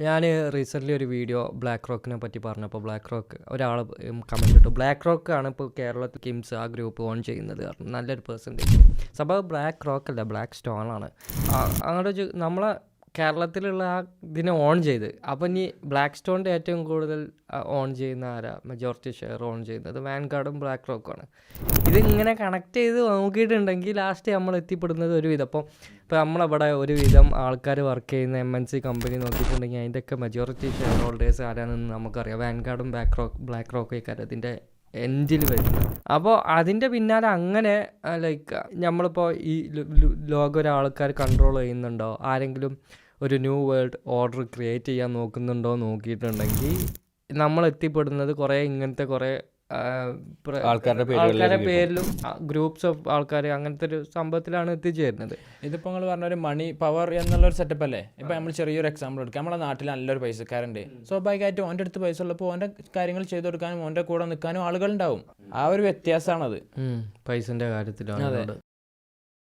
ഞാൻ റീസെൻ്റ്ലി ഒരു video black റോക്കിനെ പറ്റി പറഞ്ഞപ്പോൾ ബ്ലാക്ക് റോക്ക് ഒരാൾ കമൻറ്റ് ഇട്ടു, ബ്ലാക്ക് റോക്ക് ആണ് ഇപ്പോൾ കേരളത്തിൽ കിംസ് ആ ഗ്രൂപ്പ് ഓൺ ചെയ്യുന്നത് കാരണം നല്ലൊരു പെർസെൻറ്റേജ്. സംഭവം ബ്ലാക്ക് റോക്ക് അല്ല, ബ്ലാക്ക് സ്റ്റോൺ ആണ്. അങ്ങോട്ട് നമ്മളെ കേരളത്തിലുള്ള ആ ഇതിനെ ഓൺ ചെയ്ത്, അപ്പം ഇനി ബ്ലാക്ക് സ്റ്റോണിൻ്റെ ഏറ്റവും കൂടുതൽ ഓൺ ചെയ്യുന്ന ആരാ, മെജോറിറ്റി ഷെയർ ഓൺ ചെയ്യുന്നത് വാൻഗാർഡും ബ്ലാക്ക് റോക്കുമാണ്. ഇതിങ്ങനെ കണക്ട് ചെയ്ത് നോക്കിയിട്ടുണ്ടെങ്കിൽ ലാസ്റ്റ് നമ്മൾ എത്തിപ്പെടുന്നത് ഒരു വിധം ഇപ്പോൾ നമ്മളവിടെ ഒരുവിധം ആൾക്കാർ വർക്ക് ചെയ്യുന്ന MNC കമ്പനി നോക്കിയിട്ടുണ്ടെങ്കിൽ അതിൻ്റെയൊക്കെ മെജോറിറ്റി ഷെയർ ഹോൾഡേഴ്സ് ആരാണെന്ന് നമുക്കറിയാം. വാൻഗാർഡും ബ്ലാക്ക് റോക്കൊക്കെ അതിൻ്റെ എൻഡിൽ വരുന്നത്. അപ്പോൾ അതിൻ്റെ പിന്നാലെ അങ്ങനെ ലൈക്ക് നമ്മളിപ്പോൾ ഈ ലോകം ഒരാൾക്കാർ കൺട്രോൾ ചെയ്യുന്നുണ്ടോ, ആരെങ്കിലും ഒരു ന്യൂ വേൾഡ് ഓർഡർ ക്രിയേറ്റ് ചെയ്യാൻ നോക്കുന്നുണ്ടോ നോക്കിയിട്ടുണ്ടെങ്കിൽ നമ്മൾ എത്തിപ്പെടുന്നത് കുറേ ഇങ്ങനത്തെ കുറേ ആൾക്കാരുടെ പേരിലും ഗ്രൂപ്പ്സ് ഓഫ് ആൾക്കാർ അങ്ങനത്തെ ഒരു സംഭവത്തിലാണ് എത്തിച്ചേരുന്നത്. ഇതിപ്പോൾ നിങ്ങൾ പറഞ്ഞ ഒരു മണി പവർ എന്നുള്ളൊരു സെറ്റപ്പ് അല്ലേ. ഇപ്പം നമ്മൾ ചെറിയൊരു എക്സാമ്പിൾ എടുക്കാം. നമ്മളെ നാട്ടിൽ നല്ലൊരു പൈസക്കാരുണ്ട്, സ്വാഭാവികമായിട്ടും ഓൻ്റെ അടുത്ത് പൈസ ഉള്ളപ്പോൾ ഓൻ്റെ കാര്യങ്ങൾ ചെയ്തു കൊടുക്കാനും ഓൻ്റെ കൂടെ നിൽക്കാനും ആളുകളുണ്ടാവും. ആ ഒരു വ്യത്യാസമാണത് പൈസൻ്റെ കാര്യത്തിലാണ്.